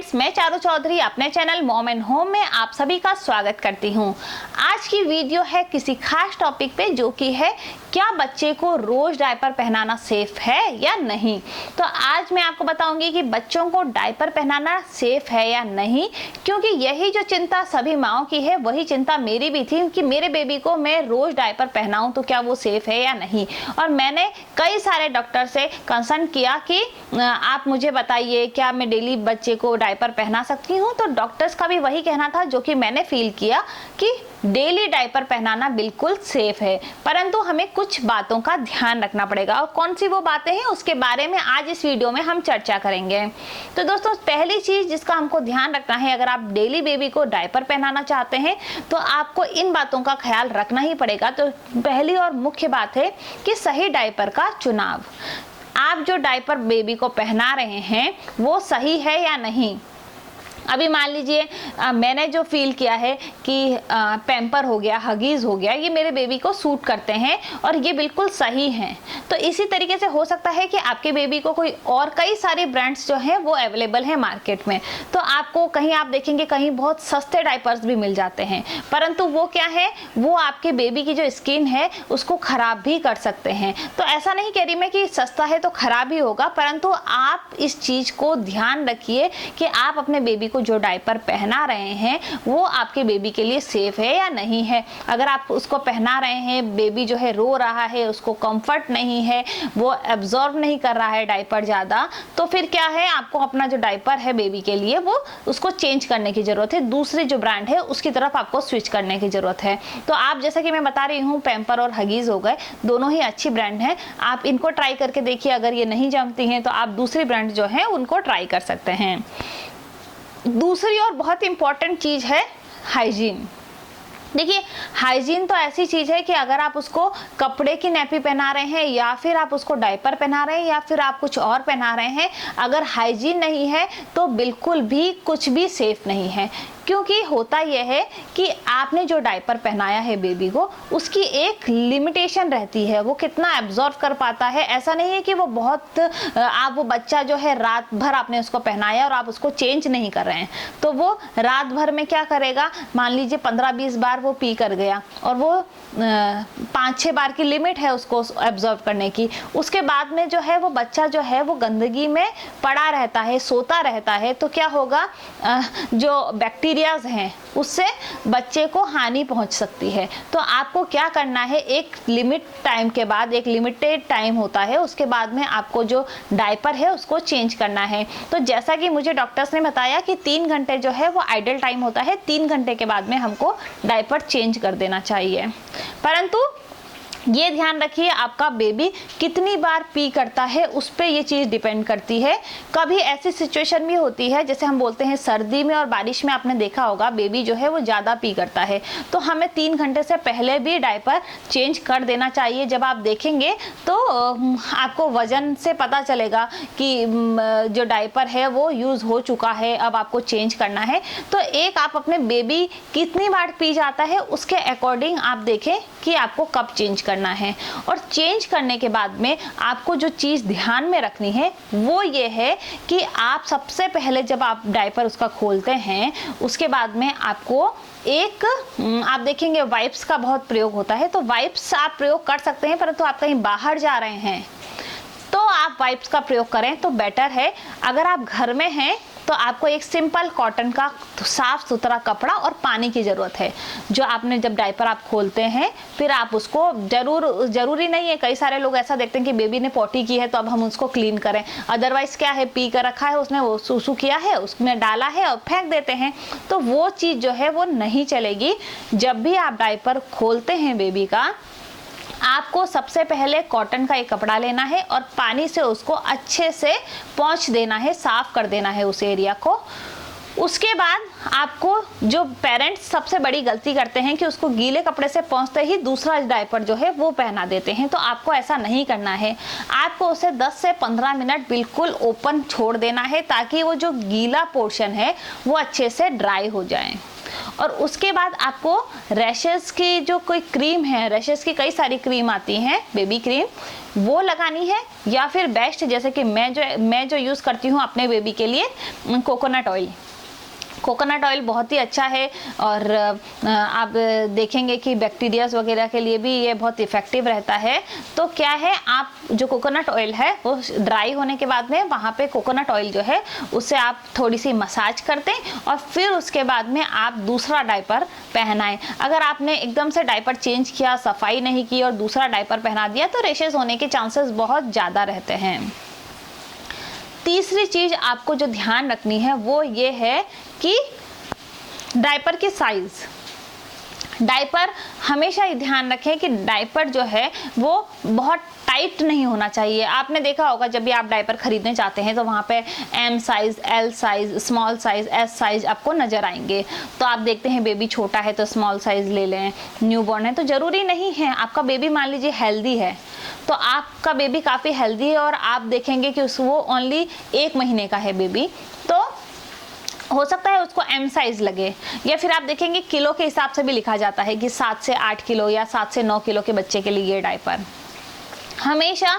Friends, मैं चारू चौधरी अपने channel mom and home में आप सभी का स्वागत करती हूं। आज की वीडियो है किसी खास टॉपिक पे, जो कि है क्या बच्चे को रोज डायपर पहनाना सेफ है या नहीं। तो आज मैं आपको बताऊंगी कि बच्चों को डायपर पहनाना सेफ है या नहीं, क्योंकि यही जो चिंता सभी माओं की है वही चिंता मेरी भी थी कि मेरे बेबी को मैं रोज डायपर पहनाऊं तो क्या वो सेफ है या नहीं। और मैंने कई सारे डॉक्टर से कंसल्ट किया कि आप मुझे बताइए क्या मैं डेली बच्चे को डायपर पहना सकती हूँ। तो डॉक्टर्स का भी वही कहना था जो कि मैंने फील किया कि डेली डायपर पहनाना बिल्कुल सेफ है, परंतु हमें कुछ बातों का ध्यान रखना पड़ेगा। और कौन सी वो बातें हैं उसके बारे में आज इस वीडियो में हम चर्चा करेंगे। तो दोस्तों, पहली चीज जिसका हमको ध्यान रखना है, अगर आप डेली बेबी को डायपर पहनाना चाहते हैं तो आपको इन बातों का ख्याल रखना ही पड़ेगा। तो पहली और मुख्य बात है कि सही डायपर का चुनाव। आप जो डायपर बेबी को पहना रहे हैं वो सही है या नहीं। अभी मान लीजिए मैंने जो फील किया है कि पैम्पर हो गया, हगीज हो गया, ये मेरे बेबी को सूट करते हैं और ये बिल्कुल सही हैं। तो इसी तरीके से हो सकता है कि आपके बेबी को कोई और कई सारे ब्रांड्स जो हैं वो अवेलेबल हैं मार्केट में। तो आपको कहीं आप देखेंगे कहीं बहुत सस्ते डायपर्स भी मिल जाते हैं, परंतु वो क्या है, वो आपके बेबी की जो स्किन है उसको खराब भी कर सकते हैं। तो ऐसा नहीं कह रही मैं कि सस्ता है तो खराब ही होगा, परंतु आप इस चीज को ध्यान रखिए कि आप अपने बेबी जो डायपर पहना रहे हैं वो आपके बेबी के लिए सेफ है या नहीं है। अगर आप उसको पहना रहे हैं, बेबी जो है रो रहा है, उसको कंफर्ट नहीं है, वो एब्जॉर्ब नहीं कर रहा है डायपर ज्यादा, तो फिर क्या है, आपको अपना जो डायपर है बेबी के लिए वो उसको चेंज करने की जरूरत है। दूसरी जो ब्रांड है उसकी तरफ आपको स्विच करने की जरूरत है। तो आप जैसा कि मैं बता रही हूँ, पैम्पर और हगीज हो गए, दोनों ही अच्छी ब्रांड है, आप इनको ट्राई करके देखिए। अगर ये नहीं जमती हैं तो आप दूसरी ब्रांड जो है उनको ट्राई कर सकते हैं। दूसरी और बहुत इंपॉर्टेंट चीज है हाइजीन। देखिए, हाइजीन तो ऐसी चीज है कि अगर आप उसको कपड़े की नैपी पहना रहे हैं या फिर आप उसको डायपर पहना रहे हैं या फिर आप कुछ और पहना रहे हैं, अगर हाइजीन नहीं है तो बिल्कुल भी कुछ भी सेफ नहीं है। क्योंकि होता यह है कि आपने जो डायपर पहनाया है बेबी को, उसकी एक लिमिटेशन रहती है, वो कितना एब्जॉर्ब कर पाता है। ऐसा नहीं है कि वो बहुत आप वो बच्चा जो है रात भर आपने उसको पहनाया और आप उसको चेंज नहीं कर रहे हैं, तो वो रात भर में क्या करेगा, मान लीजिए 15-20 बार वो पी कर गया और वो 5-6 बार की लिमिट है उसको एब्जॉर्ब करने की। उसके बाद में जो है वो बच्चा जो है वो गंदगी में पड़ा रहता है, सोता रहता है, तो क्या होगा, जो बैक्टीरिया हैं उससे बच्चे को हानि पहुंच सकती है। तो आपको क्या करना है, एक लिमिट टाइम के बाद, एक लिमिटेड टाइम होता है, उसके बाद में आपको जो डायपर है उसको चेंज करना है। तो जैसा कि मुझे डॉक्टर्स ने बताया कि 3 घंटे जो है वो आइडल टाइम होता है, 3 घंटे के बाद में हमको डायपर चेंज कर देना चाहिए। परंतु ये ध्यान रखिए, आपका बेबी कितनी बार पी करता है उस पे ये चीज़ डिपेंड करती है। कभी ऐसी सिचुएशन भी होती है, जैसे हम बोलते हैं सर्दी में और बारिश में आपने देखा होगा बेबी जो है वो ज़्यादा पी करता है, तो हमें 3 घंटे से पहले भी डायपर चेंज कर देना चाहिए। जब आप देखेंगे तो आपको वजन से पता चलेगा कि जो डायपर है वो यूज़ हो चुका है, अब आपको चेंज करना है। तो एक आप अपने बेबी कितनी बार पी जाता है उसके अकॉर्डिंग आप देखें कि आपको कब चेंज करना है। और चेंज करने के बाद में आपको जो चीज़ ध्यान में रखनी है वो ये है कि आप सबसे पहले जब आप डायपर उसका खोलते हैं, उसके बाद में आपको एक आप देखेंगे वाइप्स का बहुत प्रयोग होता है। तो वाइप्स आप प्रयोग कर सकते हैं, परंतु आप कहीं बाहर जा रहे हैं तो आप वाइप्स का प्रयोग करें तो बेटर है। अगर आप घर में हैं तो आपको एक सिंपल कॉटन का साफ सुथरा कपड़ा और पानी की ज़रूरत है। जो आपने जब डायपर आप खोलते हैं फिर आप उसको जरूरी नहीं है, कई सारे लोग ऐसा देखते हैं कि बेबी ने पॉटी की है तो अब हम उसको क्लीन करें, अदरवाइज क्या है, पी कर रखा है उसने, वो सूसू किया है उसमें डाला है और फेंक देते हैं, तो वो चीज़ जो है वो नहीं चलेगी। जब भी आप डायपर खोलते हैं बेबी का, आपको सबसे पहले कॉटन का एक कपड़ा लेना है और पानी से उसको अच्छे से पोंछ देना है, साफ कर देना है उस एरिया को। उसके बाद आपको, जो पेरेंट्स सबसे बड़ी गलती करते हैं कि उसको गीले कपड़े से पोंछते ही दूसरा डायपर जो है वो पहना देते हैं, तो आपको ऐसा नहीं करना है। आपको उसे 10 से 15 मिनट बिल्कुल ओपन छोड़ देना है ताकि वो जो गीला पोर्शन है वो अच्छे से ड्राई हो जाए। और उसके बाद आपको रैशेस की जो कोई क्रीम है, रैशेस की कई सारी क्रीम आती हैं, बेबी क्रीम, वो लगानी है, या फिर बेस्ट जैसे कि मैं जो यूज़ करती हूँ अपने बेबी के लिए, कोकोनट ऑयल। कोकोनट ऑयल बहुत ही अच्छा है और आप देखेंगे कि बैक्टीरियाज वगैरह के लिए भी ये बहुत इफ़ेक्टिव रहता है। तो क्या है, आप जो कोकोनट ऑयल है वो ड्राई होने के बाद में वहाँ पे कोकोनट ऑयल जो है उससे आप थोड़ी सी मसाज कर दें और फिर उसके बाद में आप दूसरा डायपर पहनाएं। अगर आपने एकदम से डायपर चेंज किया, सफाई नहीं की और दूसरा डायपर पहना दिया तो रैशेस होने के चांसेस बहुत ज़्यादा रहते हैं। तीसरी चीज़ आपको जो ध्यान रखनी है वो ये है कि डायपर की साइज़। डायपर हमेशा ही ध्यान रखें कि डायपर जो है वो बहुत टाइट नहीं होना चाहिए। आपने देखा होगा जब भी आप डायपर खरीदने जाते हैं तो वहाँ पे M size, L size, small size, S size आपको नज़र आएंगे। तो आप देखते हैं बेबी छोटा है तो स्मॉल साइज़ ले लें, न्यूबॉर्न है तो ज़रूरी नहीं है। आपका बेबी मान लीजिए हेल्दी है, तो आपका बेबी काफ़ी हेल्दी है और आप देखेंगे कि वो ओनली 1 महीने का है बेबी, तो हो सकता है उसको एम साइज़ लगे। या फिर आप देखेंगे किलो के हिसाब से भी लिखा जाता है कि 7 से 8 किलो या 7 से 9 किलो के बच्चे के लिए ये डायपर। हमेशा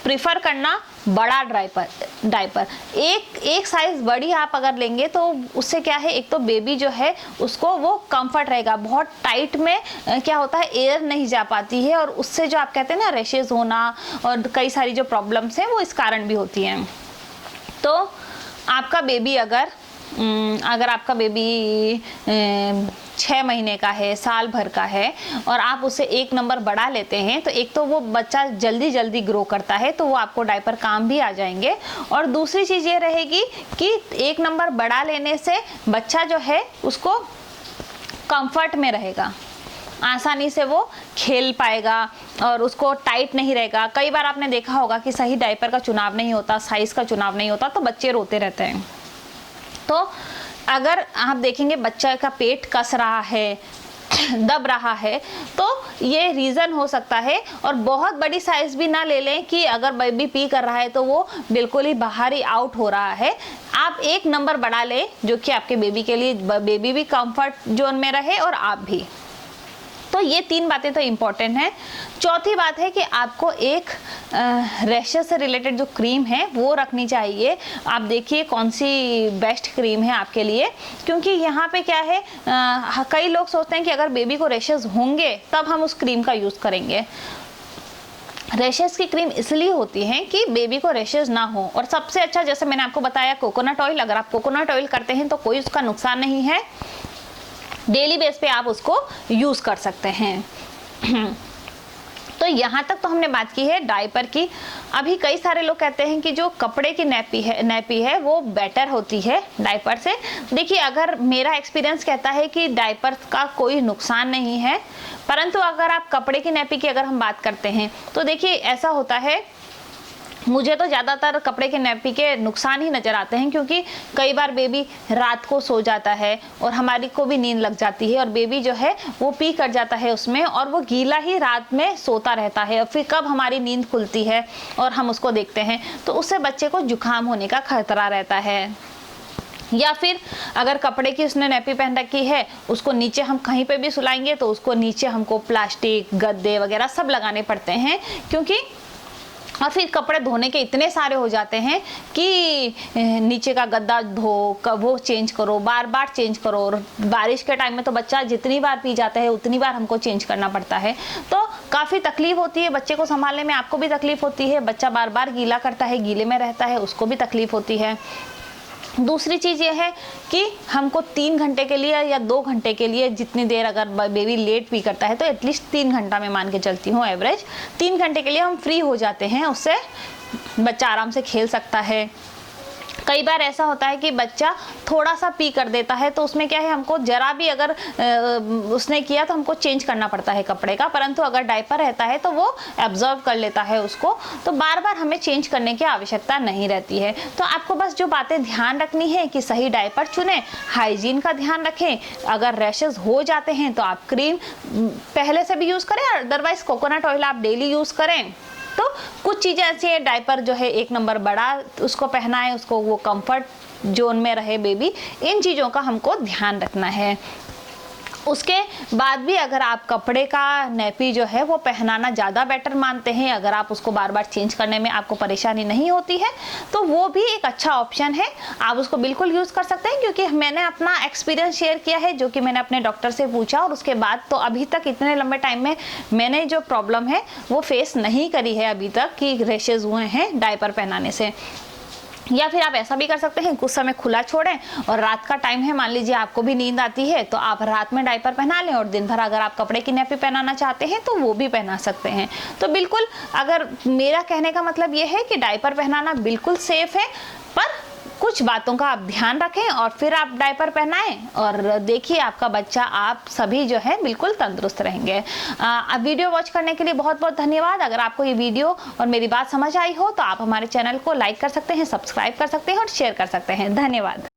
प्रिफर करना बड़ा डायपर। एक साइज़ बड़ी आप अगर लेंगे तो उससे क्या है, एक तो बेबी जो है उसको वो कंफर्ट रहेगा। बहुत टाइट में क्या होता है, एयर नहीं जा पाती है और उससे जो आप कहते हैं ना रैशेज होना और कई सारी जो प्रॉब्लम्स हैं वो इस कारण भी होती हैं। तो आपका बेबी अगर आपका बेबी 6 महीने का है, साल भर का है और आप उसे 1 नंबर बढ़ा लेते हैं तो एक तो वो बच्चा जल्दी ग्रो करता है तो वो आपको डायपर काम भी आ जाएंगे। और दूसरी चीज़ ये रहेगी कि 1 नंबर बढ़ा लेने से बच्चा जो है उसको कंफर्ट में रहेगा, आसानी से वो खेल पाएगा और उसको टाइट नहीं रहेगा। कई बार आपने देखा होगा कि सही डायपर का चुनाव नहीं होता, साइज़ का चुनाव नहीं होता तो बच्चे रोते रहते हैं। तो अगर आप देखेंगे बच्चा का पेट कस रहा है, दब रहा है, तो ये रीज़न हो सकता है। और बहुत बड़ी साइज़ भी ना ले लें कि अगर बेबी पी कर रहा है तो वो बिल्कुल ही बाहर ही आउट हो रहा है। आप 1 नंबर बढ़ा लें जो कि आपके बेबी के लिए, बेबी भी कंफर्ट जोन में रहे और आप भी। तो ये 3 बातें तो इम्पॉर्टेंट हैं। चौथी बात है कि आपको एक रैशेस से रिलेटेड जो क्रीम है वो रखनी चाहिए। आप देखिए कौन सी बेस्ट क्रीम है आपके लिए, क्योंकि यहाँ पे क्या है, कई लोग सोचते हैं कि अगर बेबी को रैशेस होंगे तब हम उस क्रीम का यूज़ करेंगे। रैशेस की क्रीम इसलिए होती है कि बेबी को रैशेस ना हो। और सबसे अच्छा, जैसे मैंने आपको बताया, कोकोनट ऑयल। अगर आप कोकोनट ऑयल करते हैं तो कोई उसका नुकसान नहीं है, डेली बेस पे आप उसको यूज़ कर सकते हैं। तो यहाँ तक तो हमने बात की है डायपर की। अभी कई सारे लोग कहते हैं कि जो कपड़े की नैपी है वो बेटर होती है डायपर से। देखिए, अगर मेरा एक्सपीरियंस कहता है कि डायपर का कोई नुकसान नहीं है, परंतु अगर आप कपड़े की नैपी की अगर हम बात करते हैं तो देखिए ऐसा होता है, मुझे तो ज़्यादातर कपड़े के नैपी के नुकसान ही नज़र आते हैं, क्योंकि कई बार बेबी रात को सो जाता है और हमारी को भी नींद लग जाती है और बेबी जो है वो पी कर जाता है उसमें और वो गीला ही रात में सोता रहता है और फिर कब हमारी नींद खुलती है और हम उसको देखते हैं तो उससे बच्चे को जुकाम होने का खतरा रहता है। या फिर अगर कपड़े की उसने नैपी पहन रखी है, उसको नीचे हम कहीं पे भी सुलाएंगे तो उसको नीचे हमको प्लास्टिक, गद्दे वगैरह सब लगाने पड़ते हैं, क्योंकि और फिर कपड़े धोने के इतने सारे हो जाते हैं कि नीचे का गद्दा धो, वो चेंज करो, बार बार चेंज करो। और बारिश के टाइम में तो बच्चा जितनी बार पी जाता है उतनी बार हमको चेंज करना पड़ता है, तो काफ़ी तकलीफ होती है बच्चे को संभालने में। आपको भी तकलीफ होती है, बच्चा बार बार गीला करता है, गीले में रहता है, उसको भी तकलीफ होती है। दूसरी चीज़ ये है कि हमको 3 घंटे के लिए या 2 घंटे के लिए, जितनी देर अगर बेबी लेट भी करता है तो एटलीस्ट 3 घंटा मैं मान के चलती हूँ एवरेज, 3 घंटे के लिए हम फ्री हो जाते हैं, उससे बच्चा आराम से खेल सकता है। कई बार ऐसा होता है कि बच्चा थोड़ा सा पी कर देता है तो उसमें क्या है, हमको जरा भी अगर उसने किया तो हमको चेंज करना पड़ता है कपड़े का, परंतु अगर डायपर रहता है तो वो एब्जॉर्ब कर लेता है उसको, तो बार बार हमें चेंज करने की आवश्यकता नहीं रहती है। तो आपको बस जो बातें ध्यान रखनी है कि सही डायपर चुनें, हाइजीन का ध्यान रखें। अगर रैशेज हो जाते हैं तो आप क्रीम पहले से भी यूज़ करें, अदरवाइज कोकोनट ऑयल आप डेली यूज़ करें। तो कुछ चीज़ें ऐसी है, डायपर जो है 1 नंबर बड़ा उसको पहनाएं, उसको वो कंफर्ट जोन में रहे बेबी, इन चीज़ों का हमको ध्यान रखना है। उसके बाद भी अगर आप कपड़े का नैपी जो है वो पहनाना ज़्यादा बेटर मानते हैं, अगर आप उसको बार बार चेंज करने में आपको परेशानी नहीं होती है, तो वो भी एक अच्छा ऑप्शन है। आप उसको बिल्कुल यूज़ कर सकते हैं, क्योंकि मैंने अपना एक्सपीरियंस शेयर किया है जो कि मैंने अपने डॉक्टर से पूछा, और उसके बाद तो अभी तक इतने लंबे टाइम में मैंने जो प्रॉब्लम है वो फेस नहीं करी है अभी तक कि रैशेज हुए हैं डायपर पहनाने से। या फिर आप ऐसा भी कर सकते हैं, कुछ समय खुला छोड़ें और रात का टाइम है, मान लीजिए आपको भी नींद आती है, तो आप रात में डायपर पहना लें और दिन भर अगर आप कपड़े की नैपी पहनाना चाहते हैं तो वो भी पहना सकते हैं। तो बिल्कुल, अगर मेरा कहने का मतलब ये है कि डायपर पहनाना बिल्कुल सेफ है, पर कुछ बातों का आप ध्यान रखें और फिर आप डायपर पहनाएं और देखिए आपका बच्चा, आप सभी जो है बिल्कुल तंदुरुस्त रहेंगे। अब वीडियो वॉच करने के लिए बहुत बहुत धन्यवाद। अगर आपको ये वीडियो और मेरी बात समझ आई हो तो आप हमारे चैनल को लाइक कर सकते हैं, सब्सक्राइब कर सकते हैं और शेयर कर सकते हैं। धन्यवाद।